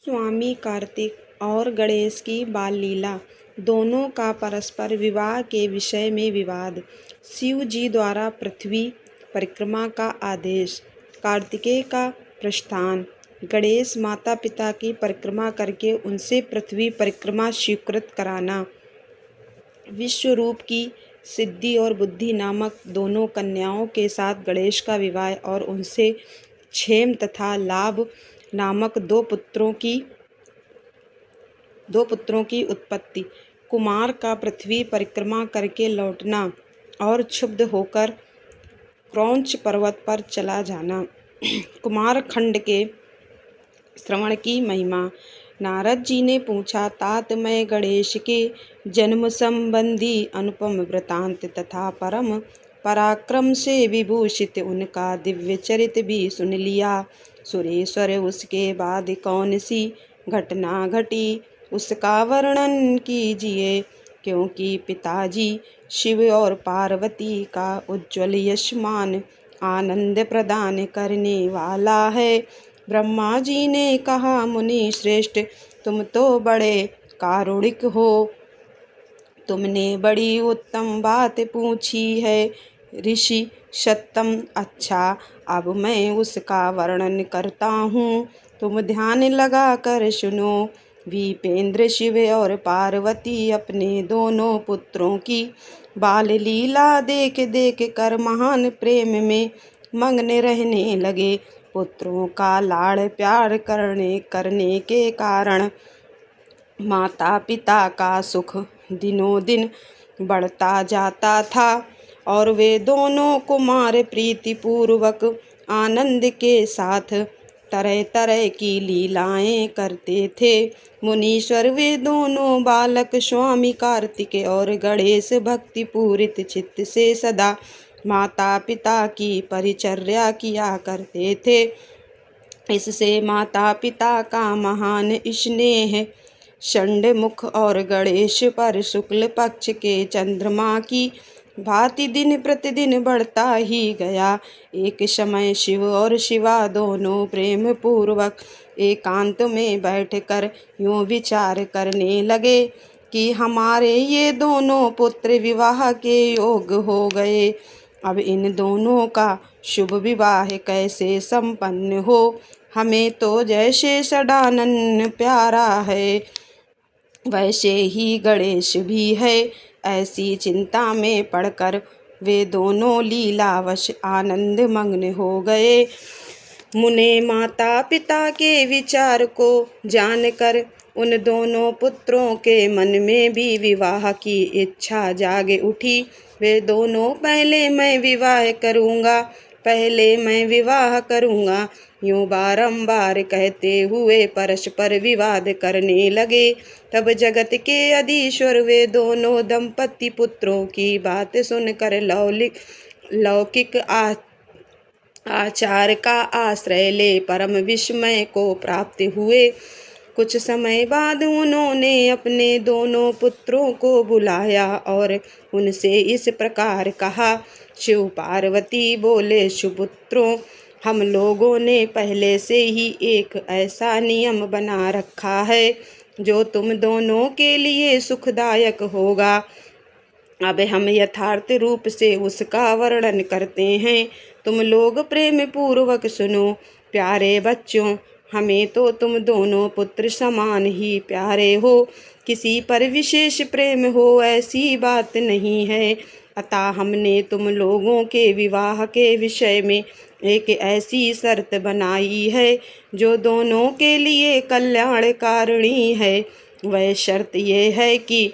स्वामी कार्तिक और गणेश की बाल लीला, दोनों का परस्पर विवाह के विषय में विवाद। शिव जी द्वारा पृथ्वी परिक्रमा का आदेश। कार्तिकेय का प्रस्थान। गणेश माता पिता की परिक्रमा करके उनसे पृथ्वी परिक्रमा स्वीकृत कराना। विश्वरूप की सिद्धि और बुद्धि नामक दोनों कन्याओं के साथ गणेश का विवाह और उनसे क्षेम तथा लाभ नामक दो पुत्रों की उत्पत्ति। कुमार का पृथ्वी परिक्रमा करके लौटना और क्षुब्ध होकर क्रौंच पर्वत पर चला जाना। कुमार खंड के श्रवण की महिमा। नारद जी ने पूछा, तात मैं गणेश के जन्म संबंधी अनुपम वृतांत तथा परम पराक्रम से विभूषित उनका दिव्य चरित भी सुन लिया। सुरेश्वर, उसके बाद कौन सी घटना घटी उसका वर्णन कीजिए, क्योंकि पिताजी शिव और पार्वती का उज्ज्वल यशमान आनंद प्रदान करने वाला है। ब्रह्मा जी ने कहा, मुनि श्रेष्ठ, तुम तो बड़े कारुणिक हो, तुमने बड़ी उत्तम बात पूछी है। ऋषि सत्तम, अच्छा, अब मैं उसका वर्णन करता हूँ, तुम ध्यान लगा कर सुनो। विपेंद्र शिव और पार्वती अपने दोनों पुत्रों की बाल लीला देख देख कर महान प्रेम में मग्न रहने लगे। पुत्रों का लाड़ प्यार करने के कारण माता पिता का सुख दिनों दिन बढ़ता जाता था और वे दोनों कुमार प्रीतिपूर्वक आनंद के साथ तरह तरह की लीलाएं करते थे। मुनीश्वर, वे दोनों बालक स्वामी कार्तिक और गणेश भक्ति पूरित चित्त से सदा माता पिता की परिचर्या किया करते थे। इससे माता पिता का महान स्नेह षण्मुख और गणेश पर शुक्ल पक्ष के चंद्रमा की भांति दिन प्रतिदिन बढ़ता ही गया। एक समय शिव और शिवा दोनों प्रेम पूर्वक एकांत में बैठकर यूं विचार करने लगे कि हमारे ये दोनों पुत्र विवाह के योग्य हो गए, अब इन दोनों का शुभ विवाह कैसे संपन्न हो। हमें तो जैसे षडानन प्यारा है वैसे ही गणेश भी है। ऐसी चिंता में पड़कर वे दोनों लीलावश आनंद मग्न हो गए। मुने माता पिता के विचार को जानकर उन दोनों पुत्रों के मन में भी विवाह की इच्छा जाग उठी। वे दोनों पहले मैं विवाह करूँगा यूं बारंबार कहते हुए परस्पर विवाद करने लगे। तब जगत के अधीश्वर वे दोनों दंपति पुत्रों की बात सुनकर लौकिक आचार का आश्रय ले परम विस्मय को प्राप्त हुए। कुछ समय बाद उन्होंने अपने दोनों पुत्रों को बुलाया और उनसे इस प्रकार कहा, शिव पार्वती बोले, सुपुत्रों, हम लोगों ने पहले से ही एक ऐसा नियम बना रखा है जो तुम दोनों के लिए सुखदायक होगा। अब हम यथार्थ रूप से उसका वर्णन करते हैं, तुम लोग प्रेम पूर्वक सुनो। प्यारे बच्चों, हमें तो तुम दोनों पुत्र समान ही प्यारे हो, किसी पर विशेष प्रेम हो ऐसी बात नहीं है। अतः हमने तुम लोगों के विवाह के विषय में एक ऐसी शर्त बनाई है जो दोनों के लिए कल्याणकारिणी है। वह शर्त ये है कि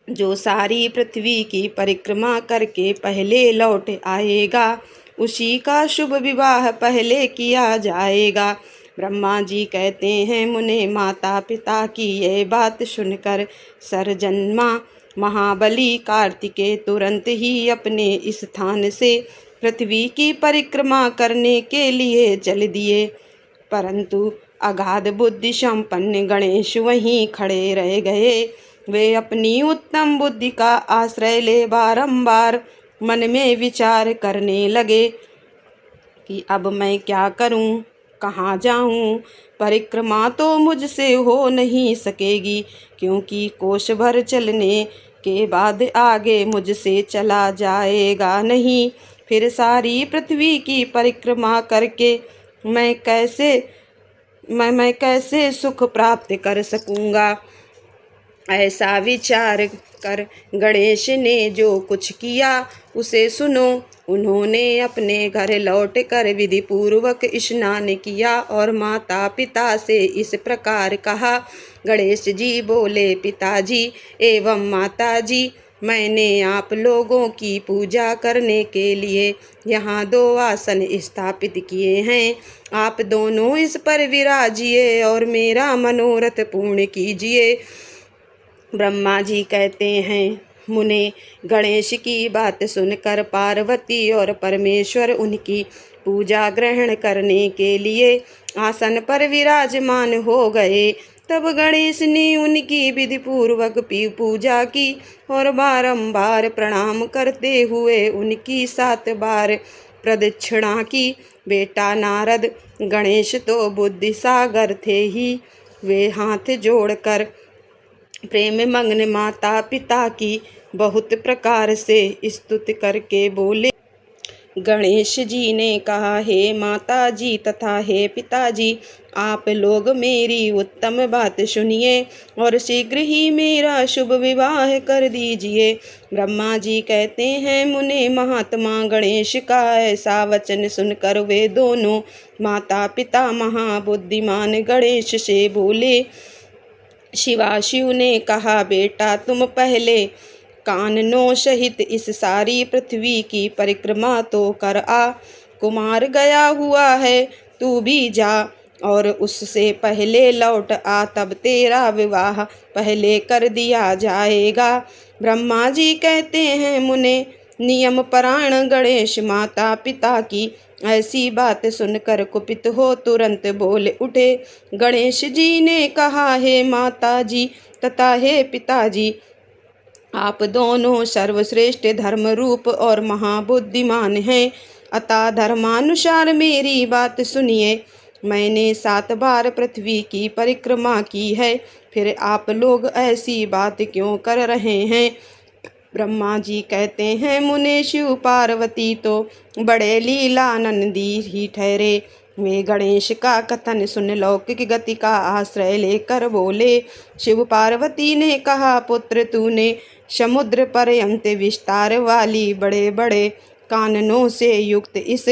जो सारी पृथ्वी की परिक्रमा करके पहले लौट आएगा उसी का शुभ विवाह पहले किया जाएगा। ब्रह्मा जी कहते हैं, मुने माता पिता की यह बात सुनकर सरजन्मा महाबली कार्तिकेय तुरंत ही अपने स्थान से पृथ्वी की परिक्रमा करने के लिए चल दिए, परंतु अगाध बुद्धि संपन्न गणेश वहीं खड़े रह गए। वे अपनी उत्तम बुद्धि का आश्रय ले बारंबार मन में विचार करने लगे कि अब मैं क्या करूं, कहाँ जाऊँ, परिक्रमा तो मुझसे हो नहीं सकेगी, क्योंकि कोश भर चलने के बाद आगे मुझसे चला जाएगा नहीं। फिर सारी पृथ्वी की परिक्रमा करके मैं कैसे सुख प्राप्त कर सकूँगा। ऐसा विचार कर गणेश ने जो कुछ किया उसे सुनो। उन्होंने अपने घर लौट कर विधि पूर्वक स्नान किया और माता पिता से इस प्रकार कहा। गणेश जी बोले, पिताजी एवं माताजी, मैंने आप लोगों की पूजा करने के लिए यहाँ 2 आसन स्थापित किए हैं। आप दोनों इस पर विराजिए और मेरा मनोरथ पूर्ण कीजिए। ब्रह्मा जी कहते हैं, मुने गणेश की बात सुनकर पार्वती और परमेश्वर उनकी पूजा ग्रहण करने के लिए आसन पर विराजमान हो गए। तब गणेश ने उनकी विधि पूर्वक पूजा की और बारंबार प्रणाम करते हुए उनकी 7 बार प्रदक्षिणा की। बेटा नारद, गणेश तो बुद्धि सागर थे ही। वे हाथ जोड़कर प्रेम मग्न माता पिता की बहुत प्रकार से स्तुति करके बोले। गणेश जी ने कहा, हे माता जी तथा हे पिताजी, आप लोग मेरी उत्तम बात सुनिए और शीघ्र ही मेरा शुभ विवाह कर दीजिए। ब्रह्मा जी कहते हैं, मुने महात्मा गणेश का ऐसा वचन सुनकर वे दोनों माता पिता महाबुद्धिमान गणेश से बोले। शिवाशिव ने कहा, बेटा तुम पहले काननों सहित इस सारी पृथ्वी की परिक्रमा तो कर आ। कुमार गया हुआ है, तू भी जा और उससे पहले लौट आ, तब तेरा विवाह पहले कर दिया जाएगा। ब्रह्मा जी कहते हैं, मुने नियम परायण गणेश माता पिता की ऐसी बात सुनकर कुपित हो तुरंत बोल उठे। गणेश जी ने कहा, हे माता जी तथा हे पिताजी, आप दोनों सर्वश्रेष्ठ धर्म रूप और महाबुद्धिमान हैं, अतः धर्मानुसार मेरी बात सुनिए। मैंने 7 बार पृथ्वी की परिक्रमा की है, फिर आप लोग ऐसी बात क्यों कर रहे हैं। ब्रह्मा जी कहते हैं, मुने शिव पार्वती तो बड़े लीलानंदी ही ठहरे। वे गणेश का कथन सुन लौकिक गति का आश्रय लेकर बोले। शिव पार्वती ने कहा, पुत्र तूने समुद्र पर्यंत विस्तार वाली बड़े बड़े काननों से युक्त इस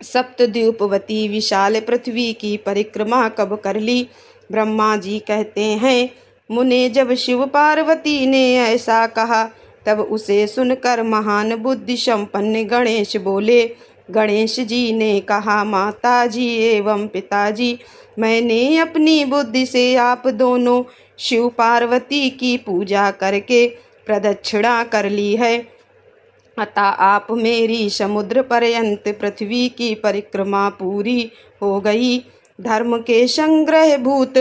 सप्तद्वीपवती विशाल पृथ्वी की परिक्रमा कब कर ली। ब्रह्मा जी कहते हैं, मुने जब शिव पार्वती ने ऐसा कहा तब उसे सुनकर महान बुद्धि संपन्न गणेश बोले। गणेश जी ने कहा, माता जी एवं पिताजी, मैंने अपनी बुद्धि से आप दोनों शिव पार्वती की पूजा करके प्रदक्षिणा कर ली है, अतः आप मेरी समुद्र पर्यंत पृथ्वी की परिक्रमा पूरी हो गई। धर्म के संग्रह भूत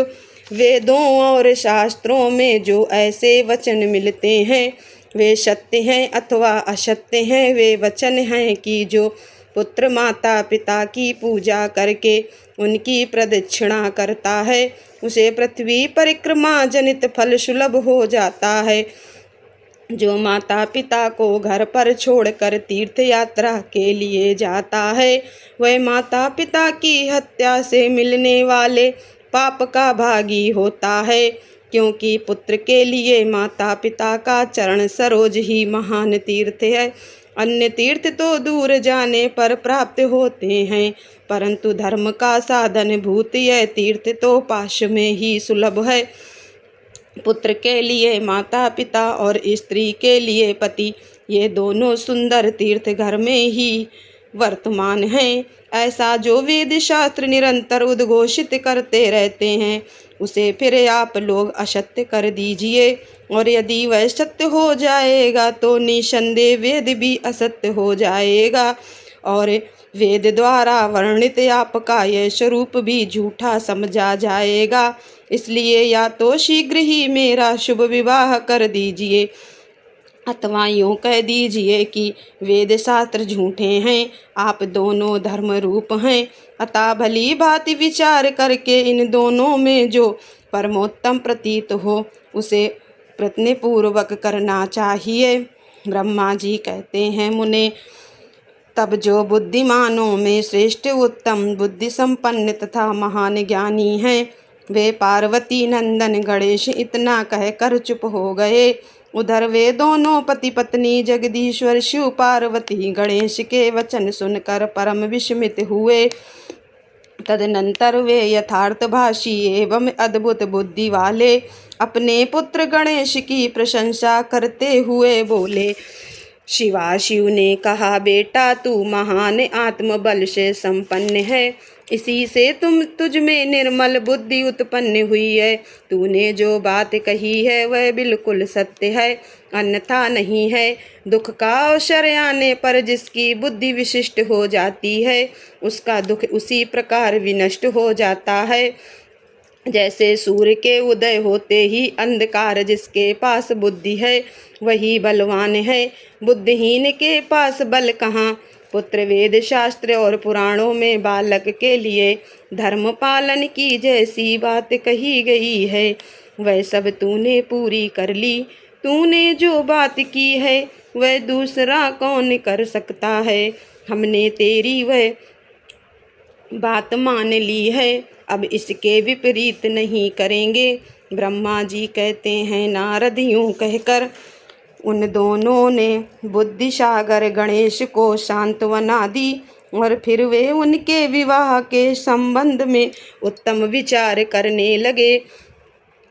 वेदों और शास्त्रों में जो ऐसे वचन मिलते हैं वे सत्य हैं अथवा असत्य हैं। वे वचन हैं कि जो पुत्र माता पिता की पूजा करके उनकी प्रदक्षिणा करता है उसे पृथ्वी परिक्रमा जनित फल सुलभ हो जाता है। जो माता पिता को घर पर छोड़कर तीर्थ यात्रा के लिए जाता है वह माता पिता की हत्या से मिलने वाले पाप का भागी होता है, क्योंकि पुत्र के लिए माता पिता का चरण सरोज ही महान तीर्थ है। अन्य तीर्थ तो दूर जाने पर प्राप्त होते हैं, परंतु धर्म का साधन भूत यह तीर्थ तो पाश में ही सुलभ है। पुत्र के लिए माता पिता और स्त्री के लिए पति, ये दोनों सुंदर तीर्थ घर में ही वर्तमान हैं। ऐसा जो वेद शास्त्र निरंतर उद्घोषित करते रहते हैं उसे फिर आप लोग असत्य कर दीजिए, और यदि वह सत्य हो जाएगा तो निसंदेह वेद भी असत्य हो जाएगा और वेद द्वारा वर्णित आपका यह स्वरूप भी झूठा समझा जाएगा। इसलिए या तो शीघ्र ही मेरा शुभ विवाह कर दीजिए अथवा यूँ कह दीजिए कि वेद शास्त्र झूठे हैं, आप दोनों धर्म रूप हैं। अतः भली भांति विचार करके इन दोनों में जो परमोत्तम प्रतीत हो उसे प्रयत्नपूर्वक करना चाहिए। ब्रह्मा जी कहते हैं, मुने, तब जो बुद्धिमानों में श्रेष्ठ उत्तम बुद्धि संपन्न तथा महान ज्ञानी हैं, वे पार्वती नंदन गणेश इतना कहकर चुप हो गए। उधर वे दोनों पति पत्नी जगदीश्वर शिव पार्वती गणेश के वचन सुनकर परम विस्मित हुए। तदनंतर वे यथार्थभाषी एवं अद्भुत बुद्धि वाले अपने पुत्र गणेश की प्रशंसा करते हुए बोले। शिवाशिव ने कहा, बेटा तू महान आत्मबल से संपन्न है, इसी से तुझ में निर्मल बुद्धि उत्पन्न हुई है। तूने जो बात कही है वह बिल्कुल सत्य है, अन्यथा नहीं है। दुख का अवसर आने पर जिसकी बुद्धि विशिष्ट हो जाती है, उसका दुख उसी प्रकार विनष्ट हो जाता है। जैसे सूर्य के उदय होते ही अंधकार जिसके पास बुद्धि है वही बलवान है, बुद्धिहीन के पास बल कहाँ। पुत्र वेद शास्त्र और पुराणों में बालक के लिए धर्म पालन की जैसी बात कही गई है वह सब तूने पूरी कर ली। तूने जो बात की है वह दूसरा कौन कर सकता है। हमने तेरी वह बात मान ली है, अब इसके विपरीत नहीं करेंगे। ब्रह्मा जी कहते हैं, नारद यूँ कहकर उन दोनों ने बुद्धि सागर गणेश को सांत्वना दी और फिर वे उनके विवाह के संबंध में उत्तम विचार करने लगे।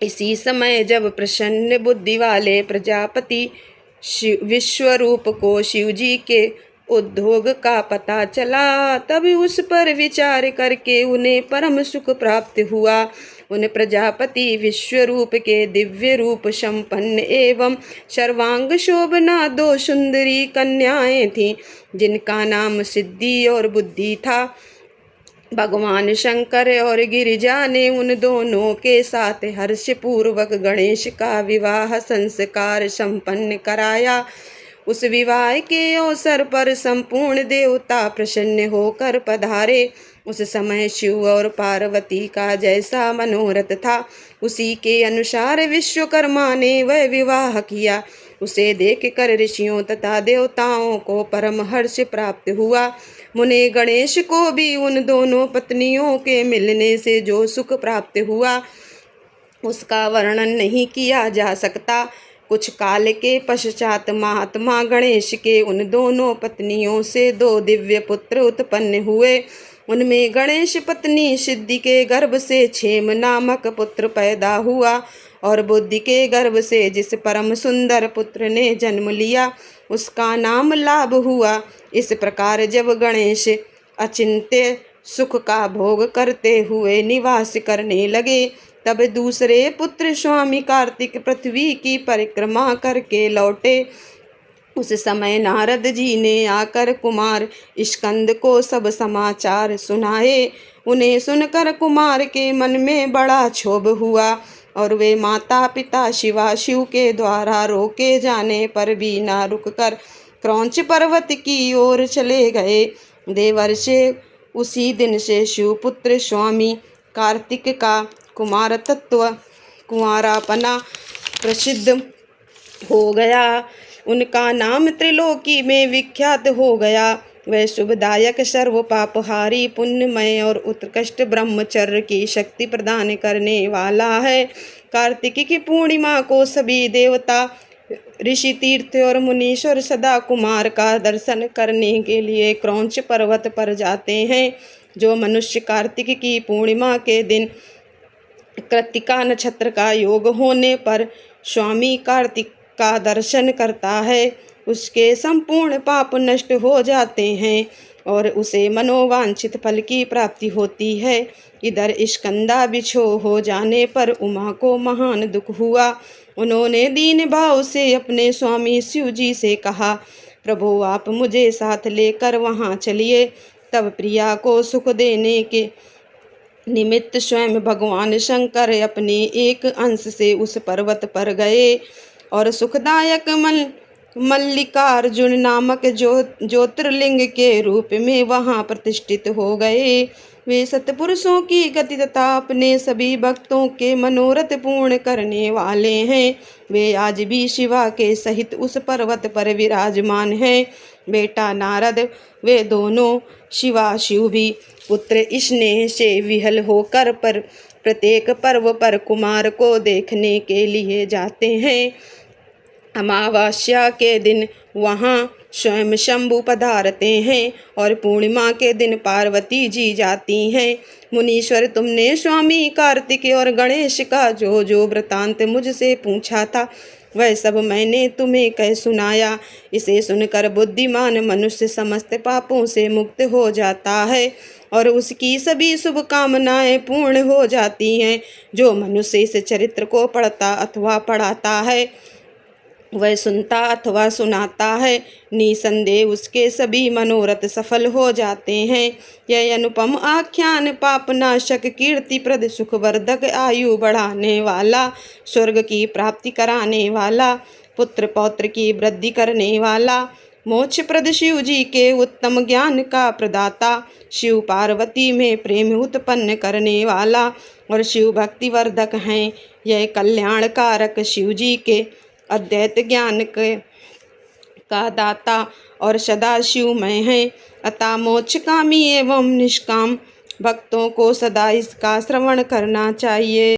इसी समय जब प्रसन्न बुद्धि वाले प्रजापति विश्वरूप को शिवजी के उद्योग का पता चला, तब उस पर विचार करके उन्हें परम सुख प्राप्त हुआ। उन प्रजापति विश्वरूप के दिव्य रूप संपन्न एवं सर्वांग शोभना दो सुंदरी कन्याएं थीं, जिनका नाम सिद्धि और बुद्धि था। भगवान शंकर और गिरिजा ने उन दोनों के साथ हर्षपूर्वक गणेश का विवाह संस्कार संपन्न कराया। उस विवाह के अवसर पर संपूर्ण देवता प्रसन्न होकर पधारे। उस समय शिव और पार्वती का जैसा मनोरथ था उसी के अनुसार विश्वकर्मा ने वह विवाह किया। उसे देखकर ऋषियों तथा देवताओं को परम हर्ष प्राप्त हुआ। मुने गणेश को भी उन दोनों पत्नियों के मिलने से जो सुख प्राप्त हुआ उसका वर्णन नहीं किया जा सकता। कुछ काल के पश्चात महात्मा गणेश के उन दोनों पत्नियों से दो दिव्य पुत्र उत्पन्न हुए। उनमें गणेश पत्नी सिद्धि के गर्भ से क्षेम नामक पुत्र पैदा हुआ और बुद्धि के गर्भ से जिस परम सुंदर पुत्र ने जन्म लिया उसका नाम लाभ हुआ। इस प्रकार जब गणेश अचिंत्य सुख का भोग करते हुए निवास करने लगे, तब दूसरे पुत्र स्वामी कार्तिक पृथ्वी की परिक्रमा करके लौटे। उस समय नारद जी ने आकर कुमार स्कंद को सब समाचार सुनाए। उन्हें सुनकर कुमार के मन में बड़ा क्षोभ हुआ और वे माता पिता शिवाशिव के द्वारा रोके जाने पर भी न रुककर क्रौंच पर्वत की ओर चले गए। देवर्षि उसी दिन से शिवपुत्र स्वामी कार्तिक का कुमार तत्व कुंवारापना प्रसिद्ध हो गया। उनका नाम त्रिलोकी में विख्यात हो गया। वह शुभदायक सर्वपापहारी पुण्यमय और उत्कृष्ट ब्रह्मचर्य की शक्ति प्रदान करने वाला है। कार्तिक की पूर्णिमा को सभी देवता ऋषि तीर्थ और मुनीश्वर सदा कुमार का दर्शन करने के लिए क्रौंच पर्वत पर जाते हैं। जो मनुष्य कार्तिक की पूर्णिमा के दिन कृत्तिका नक्षत्र का योग होने पर स्वामी कार्तिक का दर्शन करता है उसके संपूर्ण पाप नष्ट हो जाते हैं और उसे मनोवांछित फल की प्राप्ति होती है। इधर स्कंदा बिछो हो जाने पर उमा को महान दुख हुआ। उन्होंने दीन भाव से अपने स्वामी शिव जी से कहा, प्रभु आप मुझे साथ लेकर वहाँ चलिए। तब प्रिया को सुख देने के निमित्त स्वयं भगवान शंकर अपने एक अंश से उस पर्वत पर गए और सुखदायक मल्लिकार्जुन नामक ज्योतिर्लिंग के रूप में वहाँ प्रतिष्ठित हो गए। वे सत्पुरुषों की गति तथा अपने सभी भक्तों के मनोरथ पूर्ण करने वाले हैं। वे आज भी शिवा के सहित उस पर्वत पर विराजमान हैं। बेटा नारद, वे दोनों शिवा शिव भी पुत्र स्नेह से विहल होकर प्रत्येक पर्व पर कुमार को देखने के लिए जाते हैं। अमावस्या के दिन वहाँ स्वयं शंभु पधारते हैं और पूर्णिमा के दिन पार्वती जी जाती हैं। मुनीश्वर, तुमने स्वामी कार्तिक और गणेश का जो जो वृतांत मुझसे पूछा था वह सब मैंने तुम्हें कह सुनाया। इसे सुनकर बुद्धिमान मनुष्य समस्त पापों से मुक्त हो जाता है और उसकी सभी शुभ कामनाएं पूर्ण हो जाती हैं। जो मनुष्य इस चरित्र को पढ़ता अथवा पढ़ाता है, वह सुनता अथवा सुनाता है, निसंदेह उसके सभी मनोरथ सफल हो जाते हैं। यह अनुपम आख्यान पापनाशक, कीर्तिप्रद, सुखवर्धक, आयु बढ़ाने वाला, स्वर्ग की प्राप्ति कराने वाला, पुत्र पौत्र की वृद्धि करने वाला, मोक्षप्रद, शिव जी के उत्तम ज्ञान का प्रदाता, शिव पार्वती में प्रेम उत्पन्न करने वाला और शिव भक्तिवर्धक हैं। यह कल्याणकारक, शिव जी के अद्वैत ज्ञान का दाता और सदा शिवमय है। अतः मोक्षकामी एवं निष्काम भक्तों को सदा इसका श्रवण करना चाहिए।